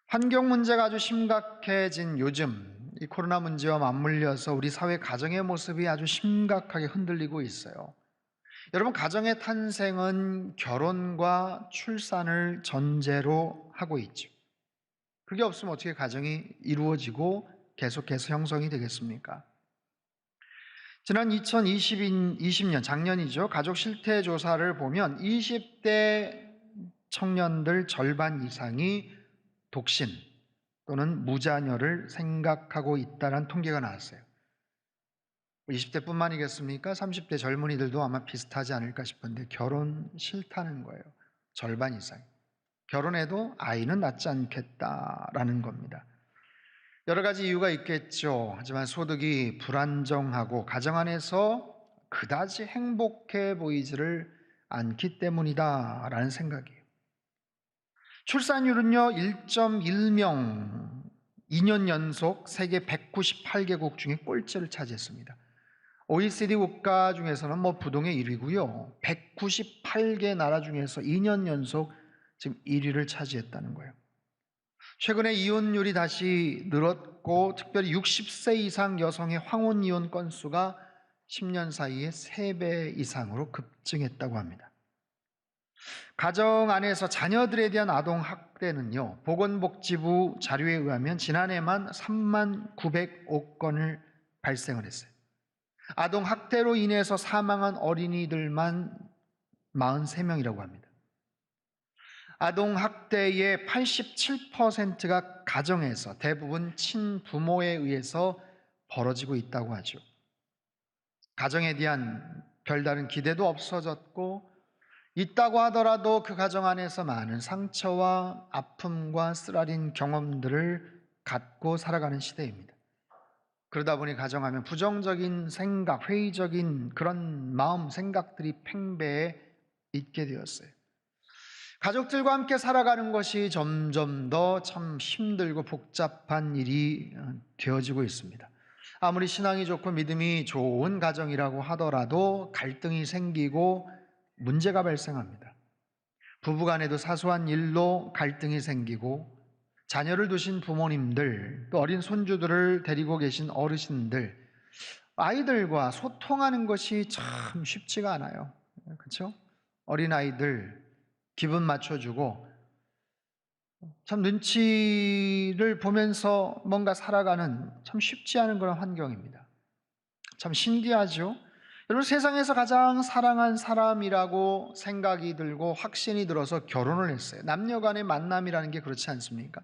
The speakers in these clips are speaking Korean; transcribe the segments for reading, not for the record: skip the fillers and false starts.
환경 문제가 아주 심각해진 요즘, 이 코로나 문제와 맞물려서 우리 사회 가정의 모습이 아주 심각하게 흔들리고 있어요. 여러분, 가정의 탄생은 결혼과 출산을 전제로 하고 있죠. 그게 없으면 어떻게 가정이 이루어지고 계속해서 형성이 되겠습니까? 지난 2020년, 작년이죠. 가족 실태 조사를 보면 20대 청년들 절반 이상이 독신 또는 무자녀를 생각하고 있다는 통계가 나왔어요. 20대뿐만이겠습니까? 30대 젊은이들도 아마 비슷하지 않을까 싶은데 결혼 싫다는 거예요. 절반 이상. 결혼해도 아이는 낳지 않겠다라는 겁니다. 여러 가지 이유가 있겠죠. 하지만 소득이 불안정하고 가정 안에서 그다지 행복해 보이지를 않기 때문이다라는 생각이에요. 출산율은요 1.1명 2년 연속 세계 198개국 중에 꼴찌를 차지했습니다. OECD 국가 중에서는 부동의 1위고요. 198개 나라 중에서 2년 연속 지금 1위를 차지했다는 거예요. 최근에 이혼율이 다시 늘었고 특별히 60세 이상 여성의 황혼 이혼 건수가 10년 사이에 3배 이상으로 급증했다고 합니다. 가정 안에서 자녀들에 대한 아동 학대는요, 보건복지부 자료에 의하면 지난해만 3만 900억 건을 발생을 했어요. 아동 학대로 인해서 사망한 어린이들만 43명이라고 합니다. 아동 학대의 87%가 가정에서 대부분 친부모에 의해서 벌어지고 있다고 하죠. 가정에 대한 별다른 기대도 없어졌고 있다고 하더라도 그 가정 안에서 많은 상처와 아픔과 쓰라린 경험들을 갖고 살아가는 시대입니다. 그러다 보니 가정하면 부정적인 생각, 회의적인 그런 마음, 생각들이 팽배해 있게 되었어요. 가족들과 함께 살아가는 것이 점점 더 참 힘들고 복잡한 일이 되어지고 있습니다. 아무리 신앙이 좋고 믿음이 좋은 가정이라고 하더라도 갈등이 생기고 문제가 발생합니다. 부부간에도 사소한 일로 갈등이 생기고 자녀를 두신 부모님들, 또 어린 손주들을 데리고 계신 어르신들, 아이들과 소통하는 것이 참 쉽지가 않아요. 그렇죠? 어린아이들 기분 맞춰주고 참 눈치를 보면서 뭔가 살아가는 참 쉽지 않은 그런 환경입니다. 참 신기하죠? 여러분, 세상에서 가장 사랑한 사람이라고 생각이 들고 확신이 들어서 결혼을 했어요. 남녀 간의 만남이라는 게 그렇지 않습니까?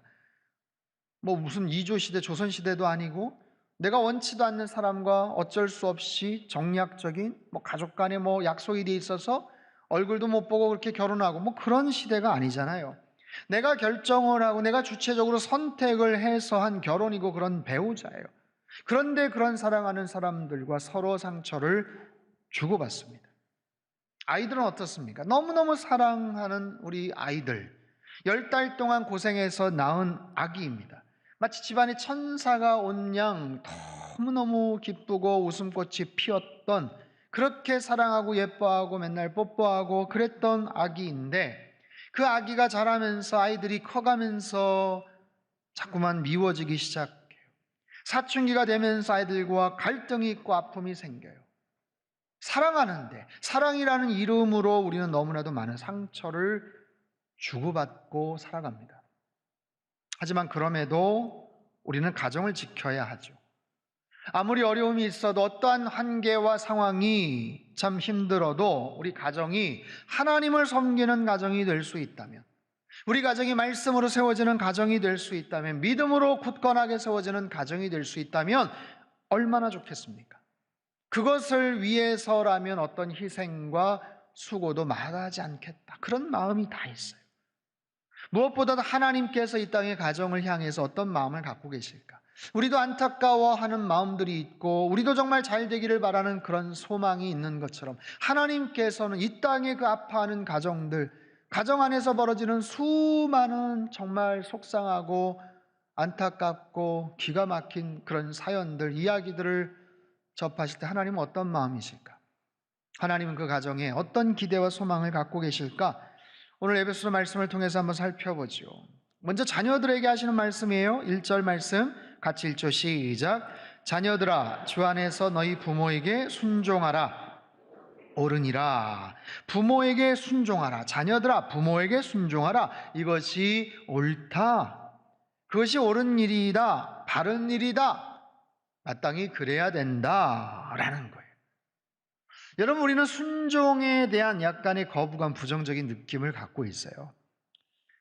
무슨 이조시대, 조선시대도 아니고 내가 원치도 않는 사람과 어쩔 수 없이 정략적인 가족 간에 약속이 돼 있어서 얼굴도 못 보고 그렇게 결혼하고 그런 시대가 아니잖아요. 내가 결정을 하고 내가 주체적으로 선택을 해서 한 결혼이고 그런 배우자예요. 그런데 그런 사랑하는 사람들과 서로 상처를 주고받습니다. 아이들은 어떻습니까? 너무너무 사랑하는 우리 아이들, 10달 동안 고생해서 낳은 아기입니다. 마치 집안에 천사가 온 양 너무너무 기쁘고 웃음꽃이 피었던, 그렇게 사랑하고 예뻐하고 맨날 뽀뽀하고 그랬던 아기인데, 그 아기가 자라면서 아이들이 커가면서 자꾸만 미워지기 시작해요. 사춘기가 되면서 아이들과 갈등이 있고 아픔이 생겨요. 사랑하는데, 사랑이라는 이름으로 우리는 너무나도 많은 상처를 주고받고 살아갑니다. 하지만 그럼에도 우리는 가정을 지켜야 하죠. 아무리 어려움이 있어도 어떠한 한계와 상황이 참 힘들어도 우리 가정이 하나님을 섬기는 가정이 될 수 있다면, 우리 가정이 말씀으로 세워지는 가정이 될 수 있다면, 믿음으로 굳건하게 세워지는 가정이 될 수 있다면 얼마나 좋겠습니까? 그것을 위해서라면 어떤 희생과 수고도 마다하지 않겠다, 그런 마음이 다 있어요. 무엇보다도 하나님께서 이 땅의 가정을 향해서 어떤 마음을 갖고 계실까? 우리도 안타까워하는 마음들이 있고 우리도 정말 잘 되기를 바라는 그런 소망이 있는 것처럼 하나님께서는 이 땅의 그 아파하는 가정들, 가정 안에서 벌어지는 수많은 정말 속상하고 안타깝고 기가 막힌 그런 사연들, 이야기들을 접하실 때 하나님은 어떤 마음이실까? 하나님은 그 가정에 어떤 기대와 소망을 갖고 계실까? 오늘 에베소서 말씀을 통해서 한번 살펴보죠. 먼저 자녀들에게 하시는 말씀이에요. 1절 말씀 같이 읽죠. 시작. 자녀들아 주 안에서 너희 부모에게 순종하라. 옳으니라. 부모에게 순종하라. 자녀들아 부모에게 순종하라. 이것이 옳다. 그것이 옳은 일이다. 바른 일이다. 마땅히 그래야 된다라는 거예요. 여러분, 우리는 순종에 대한 약간의 거부감, 부정적인 느낌을 갖고 있어요.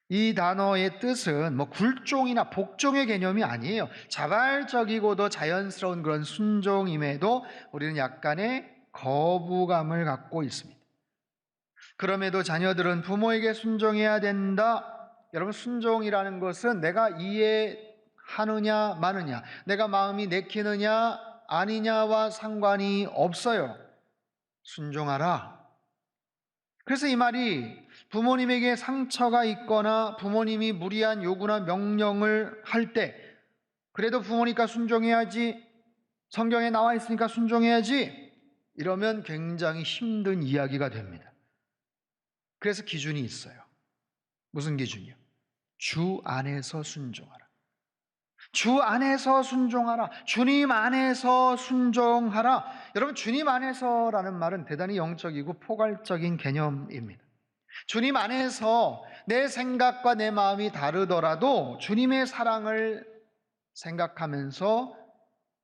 이 단어의 뜻은 굴종이나 복종의 개념이 아니에요. 자발적이고도 자연스러운 그런 순종임에도 우리는 약간의 거부감을 갖고 있습니다. 그럼에도 자녀들은 부모에게 순종해야 된다. 여러분, 순종이라는 것은 내가 이해하느냐 마느냐, 내가 마음이 내키느냐 아니냐와 상관이 없어요. 순종하라. 그래서 이 말이 부모님에게 상처가 있거나 부모님이 무리한 요구나 명령을 할 때, 그래도 부모니까 순종해야지, 성경에 나와 있으니까 순종해야지, 이러면 굉장히 힘든 이야기가 됩니다. 그래서 기준이 있어요. 무슨 기준이요? 주 안에서 순종하라. 주 안에서 순종하라. 주님 안에서 순종하라. 여러분, 주님 안에서라는 말은 대단히 영적이고 포괄적인 개념입니다. 주님 안에서 내 생각과 내 마음이 다르더라도 주님의 사랑을 생각하면서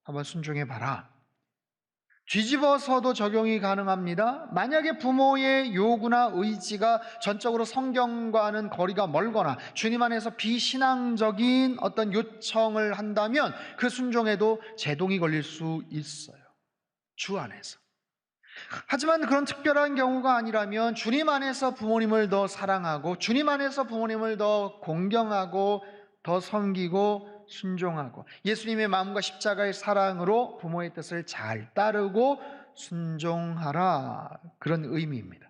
한번 순종해 봐라. 뒤집어서도 적용이 가능합니다. 만약에 부모의 요구나 의지가 전적으로 성경과는 거리가 멀거나 주님 안에서 비신앙적인 어떤 요청을 한다면 그 순종에도 제동이 걸릴 수 있어요. 주 안에서. 하지만 그런 특별한 경우가 아니라면 주님 안에서 부모님을 더 사랑하고 주님 안에서 부모님을 더 공경하고 더 섬기고 순종하고 예수님의 마음과 십자가의 사랑으로 부모의 뜻을 잘 따르고 순종하라, 그런 의미입니다.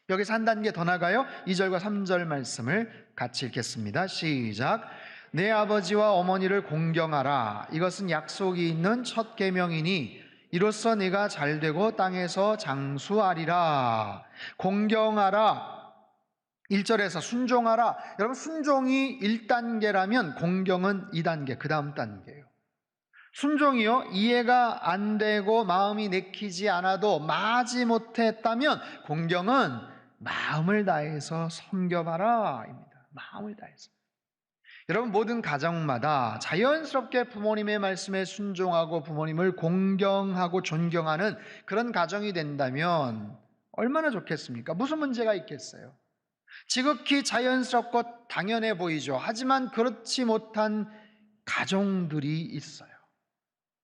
여기서 한 단계 더 나가요. 2절과 3절 말씀을 같이 읽겠습니다. 시작. 내 아버지와 어머니를 공경하라. 이것은 약속이 있는 첫 계명이니 이로써 네가 잘되고 땅에서 장수하리라. 공경하라. 1절에서 순종하라. 여러분, 순종이 1단계라면 공경은 2단계, 그 다음 단계예요. 순종이요, 이해가 안 되고 마음이 내키지 않아도 마지 못했다면 공경은 마음을 다해서 섬겨봐라 입니다. 마음을 다해서. 여러분, 모든 가정마다 자연스럽게 부모님의 말씀에 순종하고 부모님을 공경하고 존경하는 그런 가정이 된다면 얼마나 좋겠습니까? 무슨 문제가 있겠어요? 지극히 자연스럽고 당연해 보이죠. 하지만 그렇지 못한 가정들이 있어요.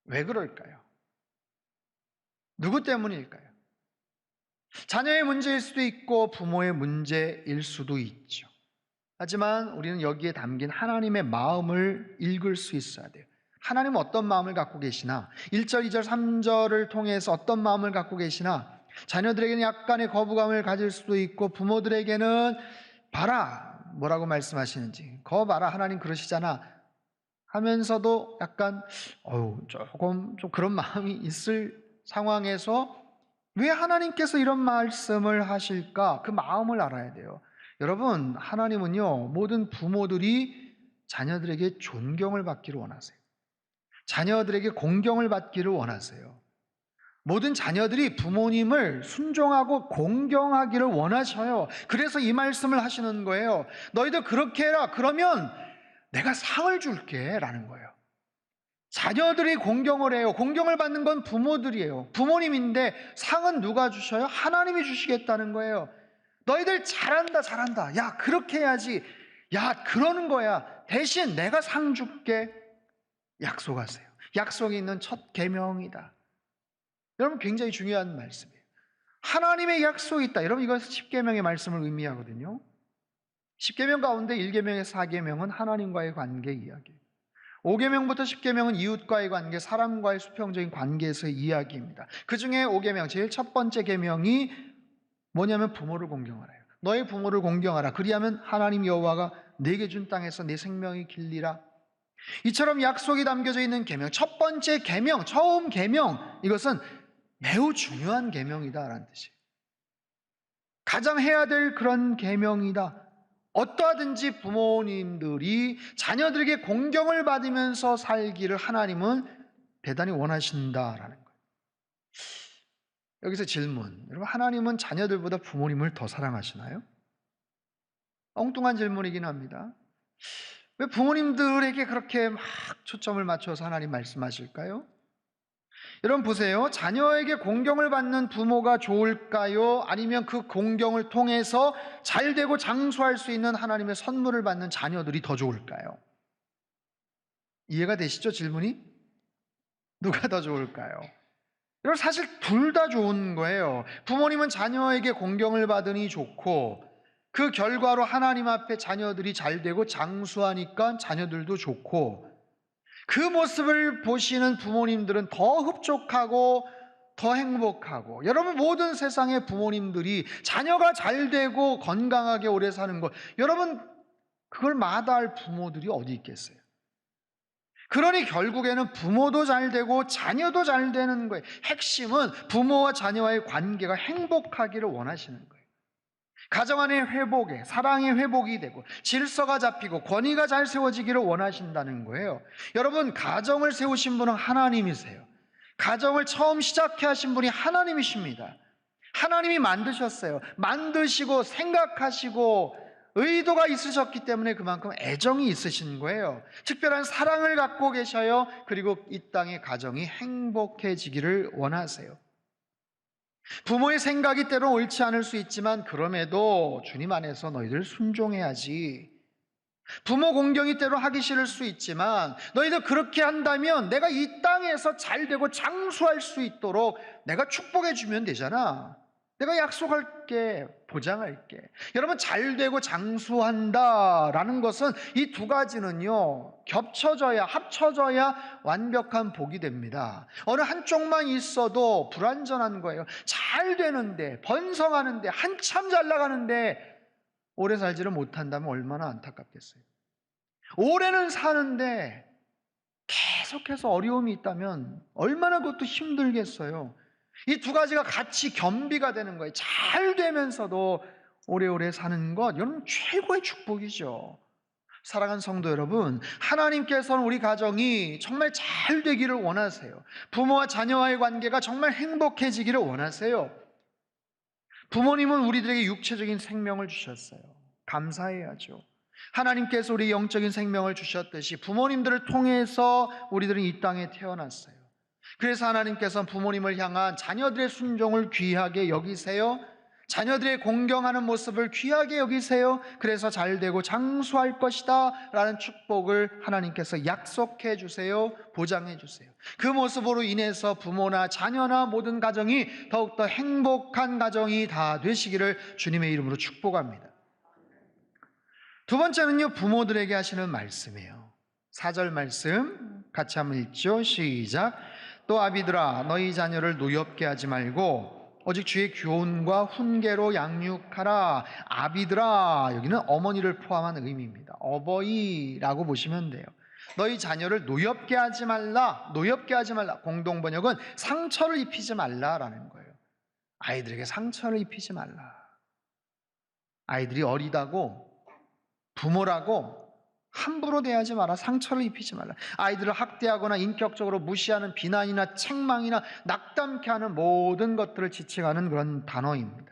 왜 그럴까요? 누구 때문일까요? 자녀의 문제일 수도 있고 부모의 문제일 수도 있죠. 하지만 우리는 여기에 담긴 하나님의 마음을 읽을 수 있어야 돼요. 하나님은 어떤 마음을 갖고 계시나, 1절, 2절, 3절을 통해서 어떤 마음을 갖고 계시나, 자녀들에게는 약간의 거부감을 가질 수도 있고 부모들에게는 봐라, 뭐라고 말씀하시는지, 거 봐라, 하나님 그러시잖아 하면서도 약간 조금 좀 그런 마음이 있을 상황에서 왜 하나님께서 이런 말씀을 하실까? 그 마음을 알아야 돼요. 여러분, 하나님은요, 모든 부모들이 자녀들에게 존경을 받기를 원하세요. 자녀들에게 공경을 받기를 원하세요. 모든 자녀들이 부모님을 순종하고 공경하기를 원하셔요. 그래서 이 말씀을 하시는 거예요. 너희들 그렇게 해라. 그러면 내가 상을 줄게 라는 거예요. 자녀들이 공경을 해요. 공경을 받는 건 부모들이에요. 부모님인데 상은 누가 주셔요? 하나님이 주시겠다는 거예요. 너희들 잘한다, 잘한다. 야, 그렇게 해야지. 야, 그러는 거야. 대신 내가 상 줄게. 약속하세요. 약속이 있는 첫 계명이다. 여러분, 굉장히 중요한 말씀이에요. 하나님의 약속이 있다. 여러분, 이것은 10계명의 말씀을 의미하거든요. 10계명 가운데 1계명에서 4계명은 하나님과의 관계 이야기예요. 5계명부터 10계명은 이웃과의 관계, 사람과의 수평적인 관계에서의 이야기입니다. 그 중에 5계명, 제일 첫 번째 계명이 뭐냐면 부모를 공경하라요. 너의 부모를 공경하라. 그리하면 하나님 여호와가 내게 준 땅에서 내 생명이 길리라. 이처럼 약속이 담겨져 있는 계명, 첫 번째 계명, 처음 계명, 이것은 매우 중요한 계명이다라는 뜻이에요. 가장 해야 될 그런 계명이다. 어떠하든지 부모님들이 자녀들에게 공경을 받으면서 살기를 하나님은 대단히 원하신다라는 거예요. 여기서 질문. 여러분, 하나님은 자녀들보다 부모님을 더 사랑하시나요? 엉뚱한 질문이긴 합니다. 왜 부모님들에게 그렇게 막 초점을 맞춰서 하나님 말씀하실까요? 여러분 보세요. 자녀에게 공경을 받는 부모가 좋을까요? 아니면 그 공경을 통해서 잘되고 장수할 수 있는 하나님의 선물을 받는 자녀들이 더 좋을까요? 이해가 되시죠, 질문이? 누가 더 좋을까요? 여러분, 사실 둘 다 좋은 거예요. 부모님은 자녀에게 공경을 받으니 좋고, 그 결과로 하나님 앞에 자녀들이 잘되고 장수하니까 자녀들도 좋고, 그 모습을 보시는 부모님들은 더 흡족하고 더 행복하고, 여러분 모든 세상의 부모님들이 자녀가 잘되고 건강하게 오래 사는 것, 여러분 그걸 마다할 부모들이 어디 있겠어요? 그러니 결국에는 부모도 잘되고 자녀도 잘되는 거예요. 핵심은 부모와 자녀와의 관계가 행복하기를 원하시는 거예요. 가정 안의 회복에, 사랑의 회복이 되고 질서가 잡히고 권위가 잘 세워지기를 원하신다는 거예요. 여러분, 가정을 세우신 분은 하나님이세요. 가정을 처음 시작해 하신 분이 하나님이십니다. 하나님이 만드셨어요. 만드시고 생각하시고 의도가 있으셨기 때문에 그만큼 애정이 있으신 거예요. 특별한 사랑을 갖고 계셔요. 그리고 이 땅의 가정이 행복해지기를 원하세요. 부모의 생각이 때로 옳지 않을 수 있지만 그럼에도 주님 안에서 너희들 순종해야지. 부모 공경이 때로 하기 싫을 수 있지만 너희들 그렇게 한다면 내가 이 땅에서 잘되고 장수할 수 있도록 내가 축복해 주면 되잖아. 내가 약속할게, 보장할게. 여러분, 잘되고 장수한다라는 것은 이 두 가지는요, 겹쳐져야, 합쳐져야 완벽한 복이 됩니다. 어느 한쪽만 있어도 불완전한 거예요. 잘 되는데, 번성하는데, 한참 잘 나가는데 오래 살지를 못한다면 얼마나 안타깝겠어요. 올해는 사는데 계속해서 어려움이 있다면 얼마나 그것도 힘들겠어요. 이 두 가지가 같이 겸비가 되는 거예요. 잘 되면서도 오래오래 사는 것, 이건 최고의 축복이죠. 사랑하는 성도 여러분, 하나님께서는 우리 가정이 정말 잘 되기를 원하세요. 부모와 자녀와의 관계가 정말 행복해지기를 원하세요. 부모님은 우리들에게 육체적인 생명을 주셨어요. 감사해야죠. 하나님께서 우리 영적인 생명을 주셨듯이 부모님들을 통해서 우리들은 이 땅에 태어났어요. 그래서 하나님께서는 부모님을 향한 자녀들의 순종을 귀하게 여기세요. 자녀들의 공경하는 모습을 귀하게 여기세요. 그래서 잘되고 장수할 것이다 라는 축복을 하나님께서 약속해 주세요. 보장해 주세요. 그 모습으로 인해서 부모나 자녀나 모든 가정이 더욱더 행복한 가정이 다 되시기를 주님의 이름으로 축복합니다. 두 번째는요, 부모들에게 하시는 말씀이에요. 4절 말씀 같이 한번 읽죠. 시작. 또 아비들아, 너희 자녀를 노엽게 하지 말고 오직 주의 교훈과 훈계로 양육하라. 아비들아, 여기는 어머니를 포함한 의미입니다. 어버이라고 보시면 돼요. 너희 자녀를 노엽게 하지 말라. 노엽게 하지 말라. 공동 번역은 상처를 입히지 말라라는 거예요. 아이들에게 상처를 입히지 말라. 아이들이 어리다고, 부모라고 함부로 대하지 마라. 상처를 입히지 말라. 아이들을 학대하거나 인격적으로 무시하는 비난이나 책망이나 낙담케 하는 모든 것들을 지칭하는 그런 단어입니다.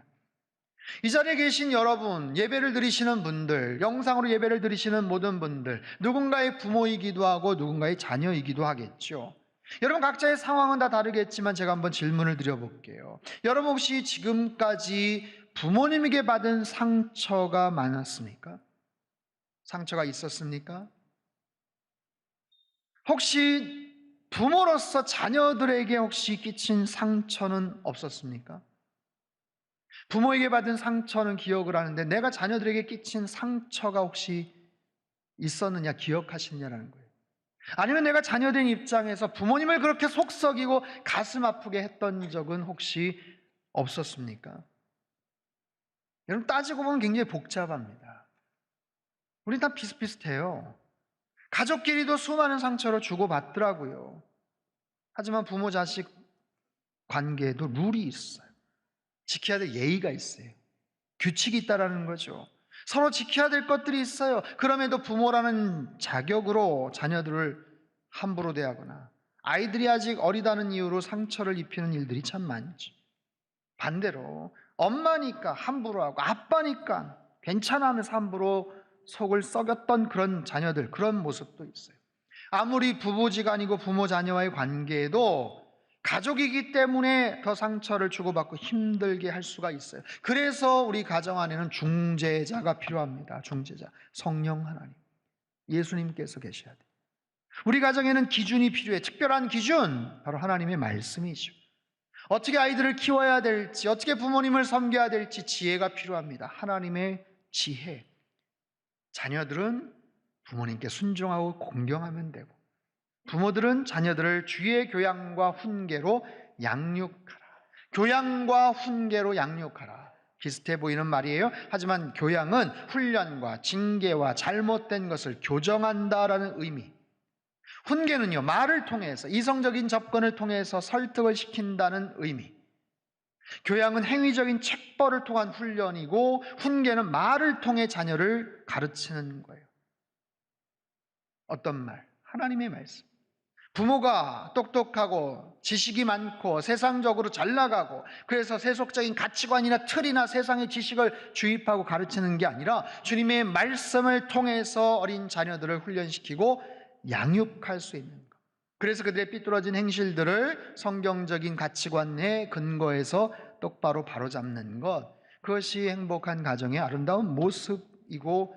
이 자리에 계신 여러분, 예배를 드리시는 분들, 영상으로 예배를 드리시는 모든 분들, 누군가의 부모이기도 하고 누군가의 자녀이기도 하겠죠. 여러분 각자의 상황은 다 다르겠지만 제가 한번 질문을 드려볼게요. 여러분 혹시 지금까지 부모님에게 받은 상처가 많았습니까? 상처가 있었습니까? 혹시 부모로서 자녀들에게 혹시 끼친 상처는 없었습니까? 부모에게 받은 상처는 기억을 하는데 내가 자녀들에게 끼친 상처가 혹시 있었느냐, 기억하시느냐라는 거예요. 아니면 내가 자녀된 입장에서 부모님을 그렇게 속썩이고 가슴 아프게 했던 적은 혹시 없었습니까? 여러분 따지고 보면 굉장히 복잡합니다. 우리 다 비슷비슷해요. 가족끼리도 수많은 상처를 주고받더라고요. 하지만 부모 자식 관계에도 룰이 있어요. 지켜야 될 예의가 있어요. 규칙이 있다라는 거죠. 서로 지켜야 될 것들이 있어요. 그럼에도 부모라는 자격으로 자녀들을 함부로 대하거나 아이들이 아직 어리다는 이유로 상처를 입히는 일들이 참 많죠. 반대로 엄마니까 함부로 하고 아빠니까 괜찮아 하면서 함부로 속을 썩였던 그런 자녀들, 그런 모습도 있어요. 아무리 부부지간이고 부모 자녀와의 관계에도 가족이기 때문에 더 상처를 주고받고 힘들게 할 수가 있어요. 그래서 우리 가정 안에는 중재자가 필요합니다. 중재자, 성령 하나님, 예수님께서 계셔야 돼요. 우리 가정에는 기준이 필요해. 특별한 기준, 바로 하나님의 말씀이죠. 어떻게 아이들을 키워야 될지, 어떻게 부모님을 섬겨야 될지 지혜가 필요합니다. 하나님의 지혜. 자녀들은 부모님께 순종하고 공경하면 되고, 부모들은 자녀들을 주의 교양과 훈계로 양육하라. 교양과 훈계로 양육하라. 비슷해 보이는 말이에요. 하지만 교양은 훈련과 징계와 잘못된 것을 교정한다라는 의미. 훈계는요, 말을 통해서, 이성적인 접근을 통해서 설득을 시킨다는 의미. 교양은 행위적인 책벌을 통한 훈련이고, 훈계는 말을 통해 자녀를 가르치는 거예요. 어떤 말? 하나님의 말씀. 부모가 똑똑하고 지식이 많고 세상적으로 잘 나가고 그래서 세속적인 가치관이나 틀이나 세상의 지식을 주입하고 가르치는 게 아니라 주님의 말씀을 통해서 어린 자녀들을 훈련시키고 양육할 수 있는 것. 그래서 그들의 삐뚤어진 행실들을 성경적인 가치관에 근거해서 똑바로 바로잡는 것. 그것이 행복한 가정의 아름다운 모습이고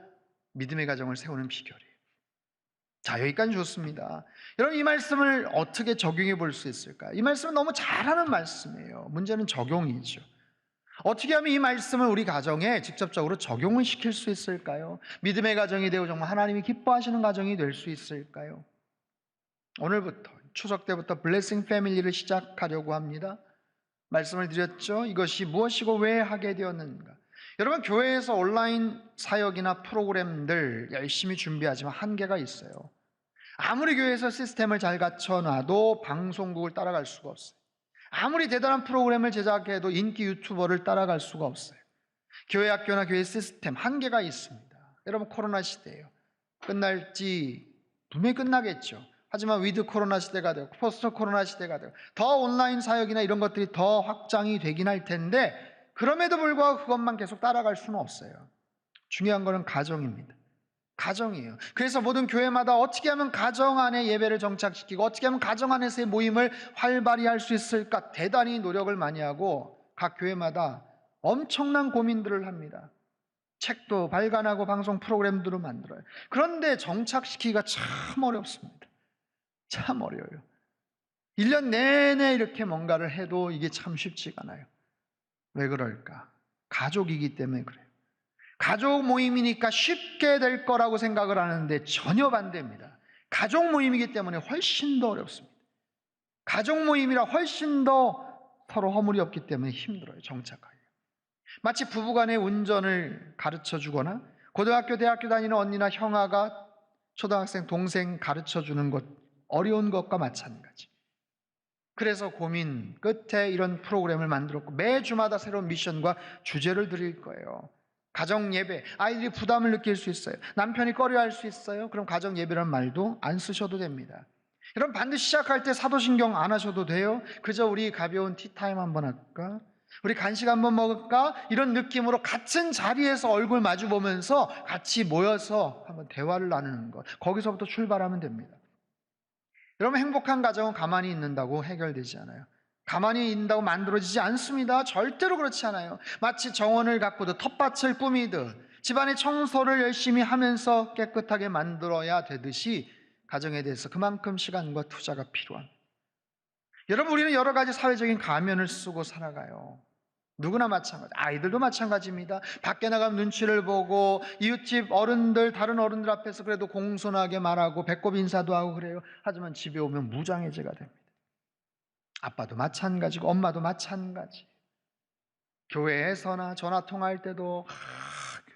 믿음의 가정을 세우는 비결이에요. 자, 여기까지 좋습니다. 여러분, 이 말씀을 어떻게 적용해 볼 수 있을까요? 이 말씀은 너무 잘하는 말씀이에요. 문제는 적용이죠. 어떻게 하면 이 말씀을 우리 가정에 직접적으로 적용을 시킬 수 있을까요? 믿음의 가정이 되고 정말 하나님이 기뻐하시는 가정이 될 수 있을까요? 오늘부터 추석 때부터 블레싱 패밀리를 시작하려고 합니다. 말씀을 드렸죠. 이것이 무엇이고 왜 하게 되었는가? 여러분, 교회에서 온라인 사역이나 프로그램들 열심히 준비하지만 한계가 있어요. 아무리 교회에서 시스템을 잘 갖춰놔도 방송국을 따라갈 수가 없어요. 아무리 대단한 프로그램을 제작해도 인기 유튜버를 따라갈 수가 없어요. 교회 학교나 교회 시스템 한계가 있습니다. 여러분, 코로나 시대예요. 끝날지 분명히 끝나겠죠. 하지만 위드 코로나 시대가 되고 포스트 코로나 시대가 되고 더 온라인 사역이나 이런 것들이 더 확장이 되긴 할 텐데, 그럼에도 불구하고 그것만 계속 따라갈 수는 없어요. 중요한 거는 가정입니다. 가정이에요. 그래서 모든 교회마다 어떻게 하면 가정 안에 예배를 정착시키고 어떻게 하면 가정 안에서의 모임을 활발히 할 수 있을까 대단히 노력을 많이 하고 각 교회마다 엄청난 고민들을 합니다. 책도 발간하고 방송 프로그램들을 만들어요. 그런데 정착시키기가 참 어렵습니다. 참 어려워요. 1년 내내 이렇게 뭔가를 해도 이게 참 쉽지가 않아요. 왜 그럴까? 가족이기 때문에 그래요. 가족 모임이니까 쉽게 될 거라고 생각을 하는데 전혀 반대입니다. 가족 모임이기 때문에 훨씬 더 어렵습니다. 가족 모임이라 훨씬 더 서로 허물이 없기 때문에 힘들어요, 정착하기. 마치 부부간의 운전을 가르쳐 주거나 고등학교, 대학교 다니는 언니나 형아가 초등학생, 동생 가르쳐 주는 것, 어려운 것과 마찬가지. 그래서 고민 끝에 이런 프로그램을 만들었고 매주마다 새로운 미션과 주제를 드릴 거예요. 가정 예배, 아이들이 부담을 느낄 수 있어요. 남편이 꺼려할 수 있어요. 그럼 가정 예배라는 말도 안 쓰셔도 됩니다. 여러분, 반드시 시작할 때 사도신경 안 하셔도 돼요. 그저 우리 가벼운 티타임 한번 할까? 우리 간식 한번 먹을까? 이런 느낌으로 같은 자리에서 얼굴 마주 보면서 같이 모여서 한번 대화를 나누는 것, 거기서부터 출발하면 됩니다. 여러분, 행복한 가정은 가만히 있는다고 해결되지 않아요. 가만히 있는다고 만들어지지 않습니다. 절대로 그렇지 않아요. 마치 정원을 가꾸듯 텃밭을 꾸미듯 집안의 청소를 열심히 하면서 깨끗하게 만들어야 되듯이 가정에 대해서 그만큼 시간과 투자가 필요합니다. 여러분, 우리는 여러 가지 사회적인 가면을 쓰고 살아가요. 누구나 마찬가지, 아이들도 마찬가지입니다. 밖에 나가면 눈치를 보고 이웃집 어른들, 다른 어른들 앞에서 그래도 공손하게 말하고 배꼽 인사도 하고 그래요. 하지만 집에 오면 무장해제가 됩니다. 아빠도 마찬가지고 엄마도 마찬가지. 교회에서나 전화 통화할 때도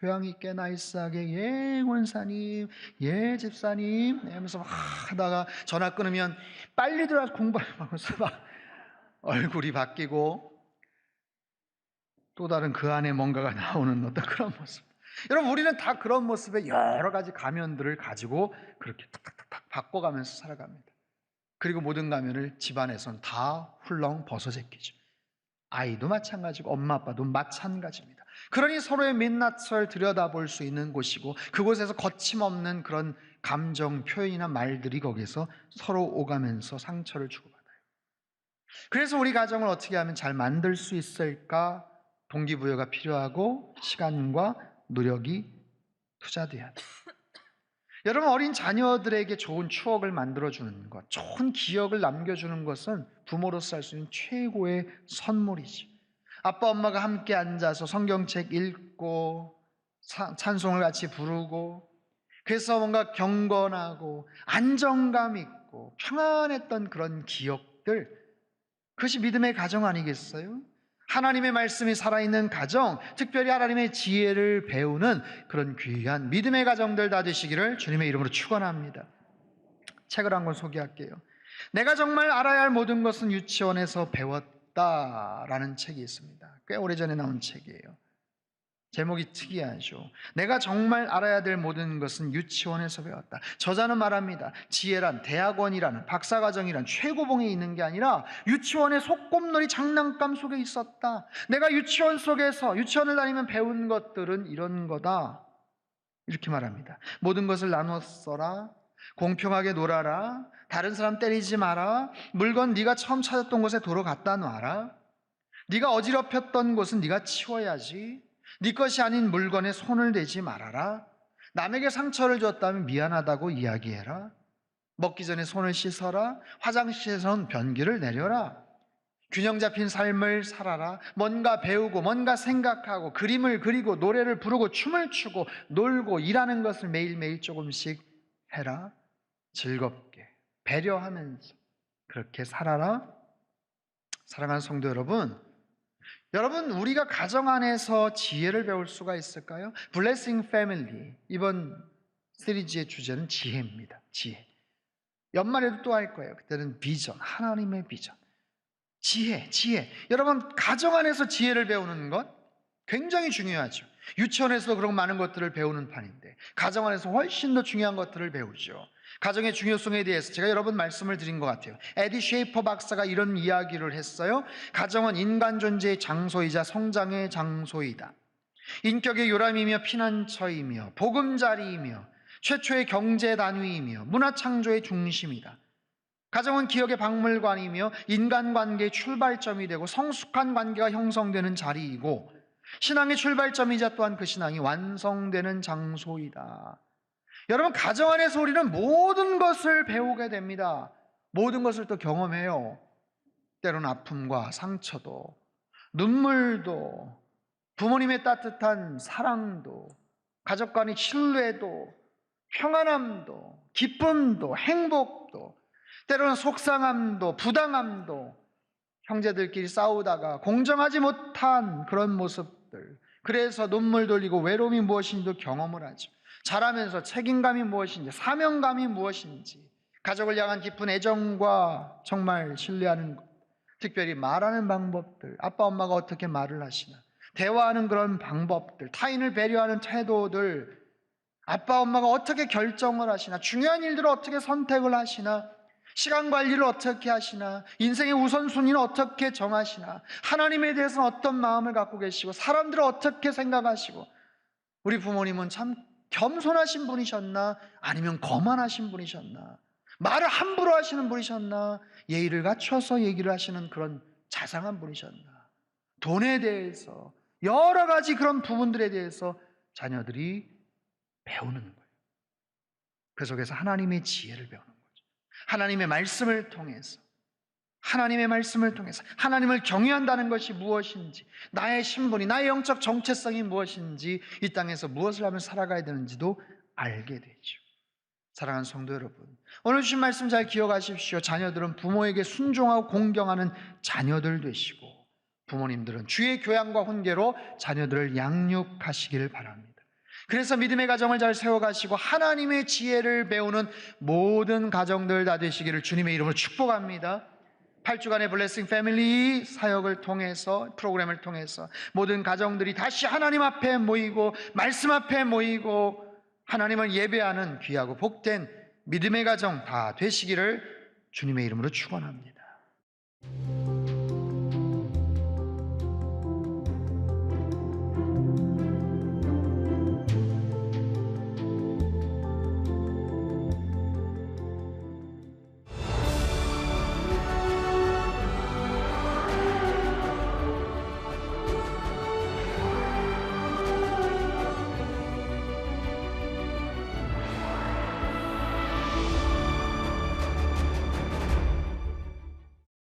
교양 있게 나이스하게 예 원사님, 예 집사님 하면서 막 하다가 전화 끊으면 빨리 들어와서 공부하면서 막 얼굴이 바뀌고 또 다른 그 안에 뭔가가 나오는 어떤 그런 모습. 여러분, 우리는 다 그런 모습의 여러 가지 가면들을 가지고 그렇게 탁탁탁탁 바꿔가면서 살아갑니다. 그리고 모든 가면을 집안에서는 다 훌렁 벗어제끼죠. 아이도 마찬가지고 엄마 아빠도 마찬가지입니다. 그러니 서로의 민낯을 들여다볼 수 있는 곳이고, 그곳에서 거침없는 그런 감정 표현이나 말들이 거기서 서로 오가면서 상처를 주고받아요. 그래서 우리 가정을 어떻게 하면 잘 만들 수 있을까? 동기부여가 필요하고 시간과 노력이 투자돼야 돼요. 여러분, 어린 자녀들에게 좋은 추억을 만들어주는 것, 좋은 기억을 남겨주는 것은 부모로서 할 수 있는 최고의 선물이지. 아빠 엄마가 함께 앉아서 성경책 읽고 찬송을 같이 부르고, 그래서 뭔가 경건하고 안정감 있고 평안했던 그런 기억들, 그것이 믿음의 가정 아니겠어요? 하나님의 말씀이 살아있는 가정, 특별히 하나님의 지혜를 배우는 그런 귀한 믿음의 가정들 다 되시기를 주님의 이름으로 축원합니다. 책을 한 권 소개할게요. 내가 정말 알아야 할 모든 것은 유치원에서 배웠다라는 책이 있습니다. 꽤 오래전에 나온 책이에요. 제목이 특이하죠. 내가 정말 알아야 될 모든 것은 유치원에서 배웠다. 저자는 말합니다. 지혜란 대학원이라는 박사과정이란 최고봉에 있는 게 아니라 유치원의 소꿉놀이 장난감 속에 있었다. 내가 유치원 속에서 유치원을 다니면 배운 것들은 이런 거다. 이렇게 말합니다. 모든 것을 나눠 써라. 공평하게 놀아라. 다른 사람 때리지 마라. 물건 네가 처음 찾았던 곳에 도로 갖다 놔라. 네가 어지럽혔던 곳은 네가 치워야지. 네 것이 아닌 물건에 손을 대지 말아라. 남에게 상처를 줬다면 미안하다고 이야기해라. 먹기 전에 손을 씻어라. 화장실에서는 변기를 내려라. 균형 잡힌 삶을 살아라. 뭔가 배우고 뭔가 생각하고 그림을 그리고 노래를 부르고 춤을 추고 놀고 일하는 것을 매일매일 조금씩 해라. 즐겁게 배려하면서 그렇게 살아라. 사랑하는 성도 여러분, 우리가 가정 안에서 지혜를 배울 수가 있을까요? Blessing Family, 이번 시리즈의 주제는 지혜입니다. 지혜. 연말에도 또 할 거예요. 그때는 비전, 하나님의 비전. 지혜. 여러분, 가정 안에서 지혜를 배우는 것 굉장히 중요하죠. 유치원에서도 그런 많은 것들을 배우는 판인데 가정 안에서 훨씬 더 중요한 것들을 배우죠. 가정의 중요성에 대해서 제가 여러 번 말씀을 드린 것 같아요. 에디 쉐이퍼 박사가 이런 이야기를 했어요. 가정은 인간 존재의 장소이자 성장의 장소이다. 인격의 요람이며 피난처이며 보금자리이며 최초의 경제 단위이며 문화 창조의 중심이다. 가정은 기억의 박물관이며 인간관계의 출발점이 되고 성숙한 관계가 형성되는 자리이고 신앙의 출발점이자 또한 그 신앙이 완성되는 장소이다. 여러분, 가정 안에서 우리는 모든 것을 배우게 됩니다. 모든 것을 또 경험해요. 때로는 아픔과 상처도, 눈물도, 부모님의 따뜻한 사랑도, 가족 간의 신뢰도, 평안함도, 기쁨도, 행복도, 때로는 속상함도, 부당함도, 형제들끼리 싸우다가 공정하지 못한 그런 모습들, 그래서 눈물 돌리고 외로움이 무엇인지도 경험을 하죠. 자라면서 책임감이 무엇인지, 사명감이 무엇인지, 가족을 향한 깊은 애정과 정말 신뢰하는 것, 특별히 말하는 방법들, 아빠 엄마가 어떻게 말을 하시나, 대화하는 그런 방법들, 타인을 배려하는 태도들, 아빠 엄마가 어떻게 결정을 하시나, 중요한 일들을 어떻게 선택을 하시나, 시간 관리를 어떻게 하시나, 인생의 우선순위는 어떻게 정하시나, 하나님에 대해서는 어떤 마음을 갖고 계시고, 사람들을 어떻게 생각하시고, 우리 부모님은 참 겸손하신 분이셨나, 아니면 거만하신 분이셨나, 말을 함부로 하시는 분이셨나, 예의를 갖춰서 얘기를 하시는 그런 자상한 분이셨나, 돈에 대해서 여러 가지 그런 부분들에 대해서 자녀들이 배우는 거예요. 그 속에서 하나님의 지혜를 배우는 거예요. 하나님의 말씀을 통해서 하나님을 경외한다는 것이 무엇인지, 나의 신분이, 나의 영적 정체성이 무엇인지, 이 땅에서 무엇을 하며 살아가야 되는지도 알게 되죠. 사랑하는 성도 여러분, 오늘 주신 말씀 잘 기억하십시오. 자녀들은 부모에게 순종하고 공경하는 자녀들 되시고, 부모님들은 주의 교양과 훈계로 자녀들을 양육하시길 바랍니다. 그래서 믿음의 가정을 잘 세워가시고 하나님의 지혜를 배우는 모든 가정들 다 되시기를 주님의 이름으로 축복합니다. 8주간의 블레싱 패밀리 사역을 통해서, 프로그램을 통해서 모든 가정들이 다시 하나님 앞에 모이고 말씀 앞에 모이고 하나님을 예배하는 귀하고 복된 믿음의 가정 다 되시기를 주님의 이름으로 축원합니다.